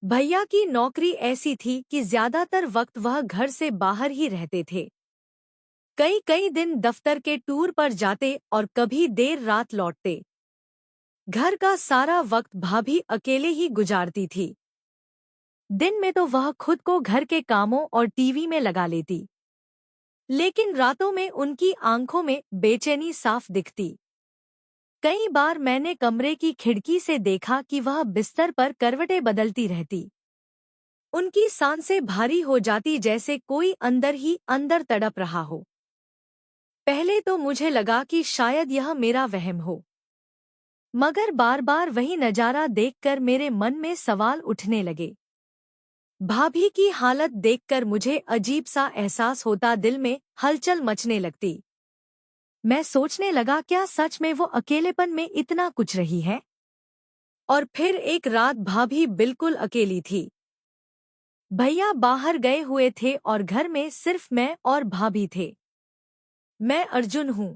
भैया की नौकरी ऐसी थी कि ज्यादातर वक्त वह घर से बाहर ही रहते थे। कई कई दिन दफ्तर के टूर पर जाते और कभी देर रात लौटते। घर का सारा वक्त भाभी अकेले ही गुजारती थी। दिन में तो वह खुद को घर के कामों और टीवी में लगा लेती, लेकिन रातों में उनकी आंखों में बेचैनी साफ दिखती। कई बार मैंने कमरे की खिड़की से देखा कि वह बिस्तर पर करवटें बदलती रहती। उनकी सांसें भारी हो जाती, जैसे कोई अंदर ही अंदर तड़प रहा हो। पहले तो मुझे लगा कि शायद यह मेरा वहम हो, मगर बार बार वही नजारा देखकर मेरे मन में सवाल उठने लगे। भाभी की हालत देखकर मुझे अजीब सा एहसास होता, दिल में हलचल मचने लगती। मैं सोचने लगा, क्या सच में वो अकेलेपन में इतना कुछ रही है? और फिर एक रात भाभी बिल्कुल अकेली थी। भैया बाहर गए हुए थे और घर में सिर्फ मैं और भाभी थे। मैं अर्जुन हूँ।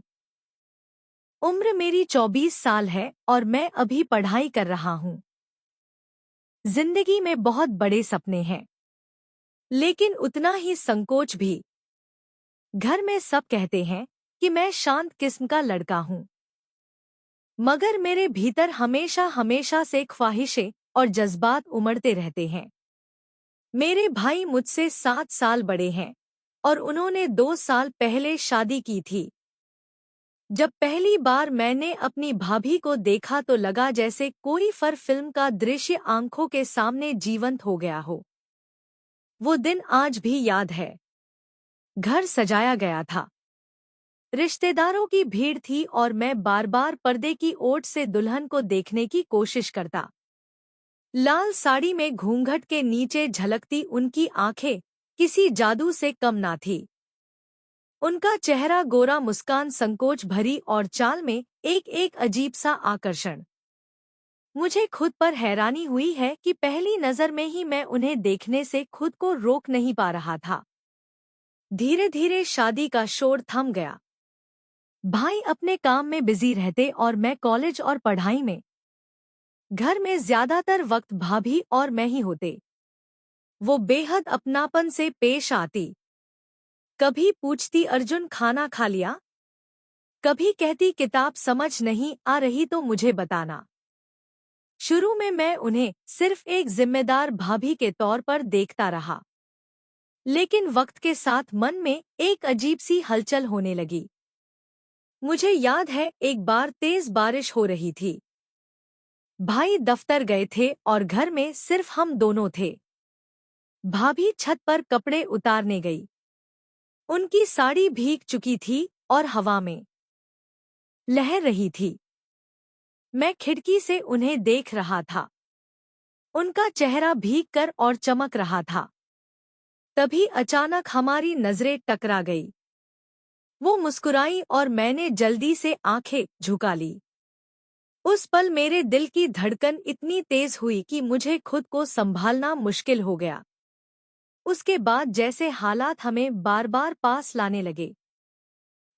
उम्र मेरी 24 साल है और मैं अभी पढ़ाई कर रहा हूँ। जिंदगी में बहुत बड़े सपने हैं, लेकिन उतना ही संकोच भी। घर में सब कहते हैं कि मैं शांत किस्म का लड़का हूँ, मगर मेरे भीतर हमेशा हमेशा से ख्वाहिशें और जज्बात उमड़ते रहते हैं। मेरे भाई मुझसे 7 साल बड़े हैं और उन्होंने 2 साल पहले शादी की थी। जब पहली बार मैंने अपनी भाभी को देखा तो लगा जैसे कोई फिल्म का दृश्य आंखों के सामने जीवंत हो गया हो। वो दिन आज भी याद है। घर सजाया गया था, रिश्तेदारों की भीड़ थी और मैं बार बार पर्दे की ओट से दुल्हन को देखने की कोशिश करता। लाल साड़ी में घूंघट के नीचे झलकती उनकी आंखें किसी जादू से कम ना थी। उनका चेहरा गोरा, मुस्कान संकोच भरी और चाल में एक एक अजीब सा आकर्षण। मुझे खुद पर हैरानी हुई है कि पहली नजर में ही मैं उन्हें देखने से खुद को रोक नहीं पा रहा था। धीरे धीरे शादी का शोर थम गया। भाई अपने काम में बिजी रहते और मैं कॉलेज और पढ़ाई में। घर में ज्यादातर वक्त भाभी और मैं ही होते। वो बेहद अपनापन से पेश आती। कभी पूछती, अर्जुन खाना खा लिया? कभी कहती, किताब समझ नहीं आ रही तो मुझे बताना। शुरू में मैं उन्हें सिर्फ एक जिम्मेदार भाभी के तौर पर देखता रहा, लेकिन वक्त के साथ मन में एक अजीब सी हलचल होने लगी। मुझे याद है, एक बार तेज बारिश हो रही थी। भाई दफ्तर गए थे और घर में सिर्फ हम दोनों थे। भाभी छत पर कपड़े उतारने गई। उनकी साड़ी भीग चुकी थी और हवा में लहर रही थी। मैं खिड़की से उन्हें देख रहा था। उनका चेहरा भीग कर और चमक रहा था। तभी अचानक हमारी नजरें टकरा गई। वो मुस्कुराई और मैंने जल्दी से आंखें झुका ली। उस पल मेरे दिल की धड़कन इतनी तेज हुई कि मुझे खुद को संभालना मुश्किल हो गया। उसके बाद जैसे हालात हमें बार बार पास लाने लगे।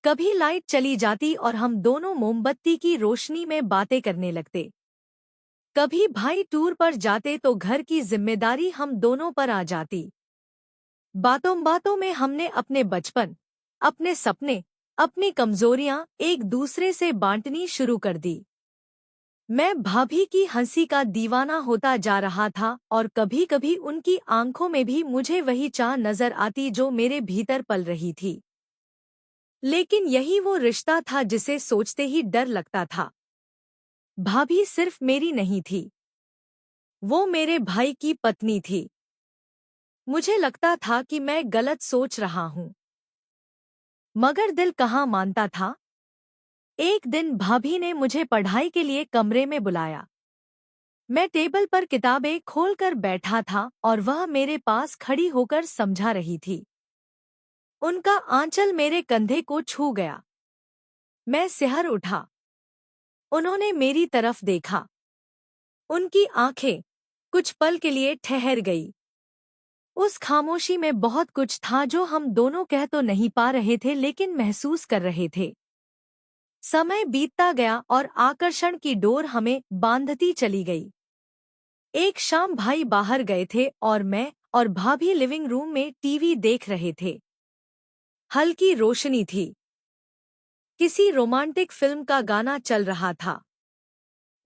कभी लाइट चली जाती और हम दोनों मोमबत्ती की रोशनी में बातें करने लगते। कभी भाई टूर पर जाते तो घर की जिम्मेदारी हम दोनों पर आ जाती। बातों बातों में हमने अपने बचपन, अपने सपने, अपनी कमजोरियां एक दूसरे से बांटनी शुरू कर दी। मैं भाभी की हंसी का दीवाना होता जा रहा था और कभी-कभी उनकी आंखों में भी मुझे वही चाह नजर आती जो मेरे भीतर पल रही थी। लेकिन यही वो रिश्ता था जिसे सोचते ही डर लगता था। भाभी सिर्फ मेरी नहीं थी, वो मेरे भाई की पत्नी थी। मुझे लगता था कि मैं गलत सोच रहा हूँ, मगर दिल कहाँ मानता था। एक दिन भाभी ने मुझे पढ़ाई के लिए कमरे में बुलाया। मैं टेबल पर किताबें खोलकर बैठा था और वह मेरे पास खड़ी होकर समझा रही थी। उनका आंचल मेरे कंधे को छू गया। मैं सिहर उठा। उन्होंने मेरी तरफ देखा। उनकी आंखें कुछ पल के लिए ठहर गई। उस खामोशी में बहुत कुछ था जो हम दोनों कह तो नहीं पा रहे थे, लेकिन महसूस कर रहे थे। समय बीतता गया और आकर्षण की डोर हमें बांधती चली गई। एक शाम भाई बाहर गए थे और मैं और भाभी लिविंग रूम में टीवी देख रहे थे। हल्की रोशनी थी। किसी रोमांटिक फिल्म का गाना चल रहा था।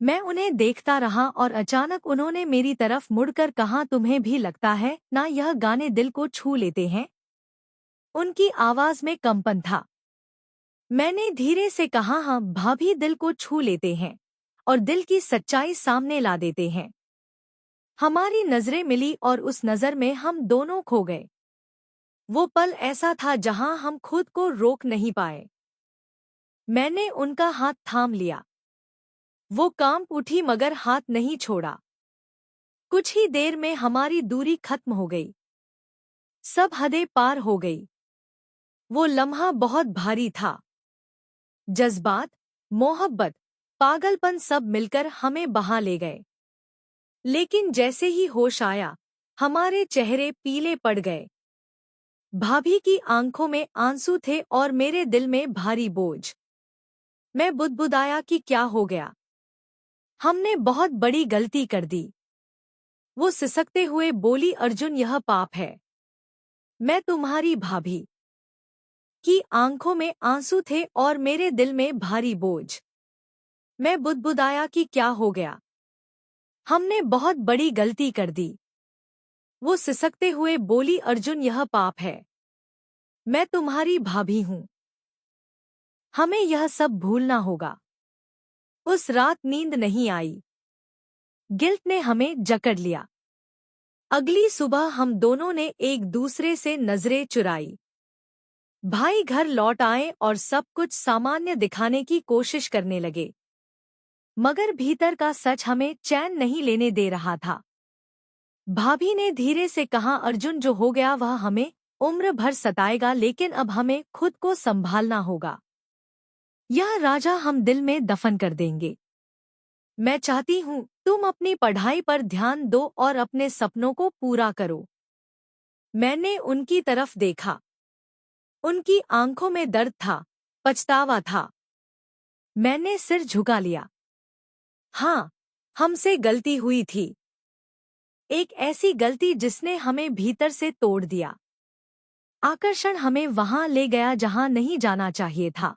मैं उन्हें देखता रहा और अचानक उन्होंने मेरी तरफ मुड़कर कहा, तुम्हें भी लगता है ना यह गाने दिल को छू लेते हैं? उनकी आवाज में कंपन था। मैंने धीरे से कहा, हाँ भाभी, दिल को छू लेते हैं और दिल की सच्चाई सामने ला देते हैं। हमारी नजरें मिली और उस नजर में हम दोनों खो गए। वो पल ऐसा था जहां हम खुद को रोक नहीं पाए। मैंने उनका हाथ थाम लिया। वो कांप उठी मगर हाथ नहीं छोड़ा। कुछ ही देर में हमारी दूरी खत्म हो गई। सब हदें पार हो गई। वो लम्हा बहुत भारी था। जज्बात, मोहब्बत, पागलपन सब मिलकर हमें बहा ले गए। लेकिन जैसे ही होश आया, हमारे चेहरे पीले पड़ गए। भाभी की आंखों में आंसू थे और मेरे दिल में भारी बोझ। मैं बुदबुदाया कि क्या हो गया? हमने बहुत बड़ी गलती कर दी। वो सिसकते हुए बोली, अर्जुन, यह पाप है। मैं तुम्हारी भाभी की आंखों में आंसू थे और मेरे दिल में भारी बोझ। मैं बुदबुदाया कि क्या हो गया? हमने बहुत बड़ी गलती कर दी। वो सिसकते हुए बोली, अर्जुन, यह पाप है। मैं तुम्हारी भाभी हूँ। हमें यह सब भूलना होगा। उस रात नींद नहीं आई। गिल्ट ने हमें जकड़ लिया। अगली सुबह हम दोनों ने एक दूसरे से नजरें चुराई। भाई घर लौट आए और सब कुछ सामान्य दिखाने की कोशिश करने लगे, मगर भीतर का सच हमें चैन नहीं लेने दे रहा था। भाभी ने धीरे से कहा, अर्जुन, जो हो गया वह हमें उम्र भर सताएगा, लेकिन अब हमें खुद को संभालना होगा। यह राजा हम दिल में दफन कर देंगे। मैं चाहती हूँ तुम अपनी पढ़ाई पर ध्यान दो और अपने सपनों को पूरा करो। मैंने उनकी तरफ देखा। उनकी आंखों में दर्द था, पछतावा था। मैंने सिर झुका लिया। हाँ, हमसे गलती हुई थी। एक ऐसी गलती जिसने हमें भीतर से तोड़ दिया। आकर्षण हमें वहां ले गया जहां नहीं जाना चाहिए था,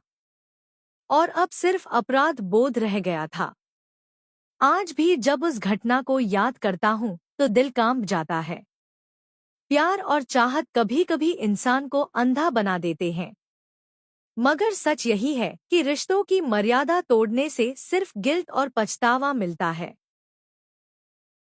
और अब सिर्फ अपराध बोध रह गया था। आज भी जब उस घटना को याद करता हूँ तो दिल कांप जाता है। प्यार और चाहत कभी-कभी इंसान को अंधा बना देते हैं, मगर सच यही है कि रिश्तों की मर्यादा तोड़ने से सिर्फ गिल्ट और पछतावा मिलता है।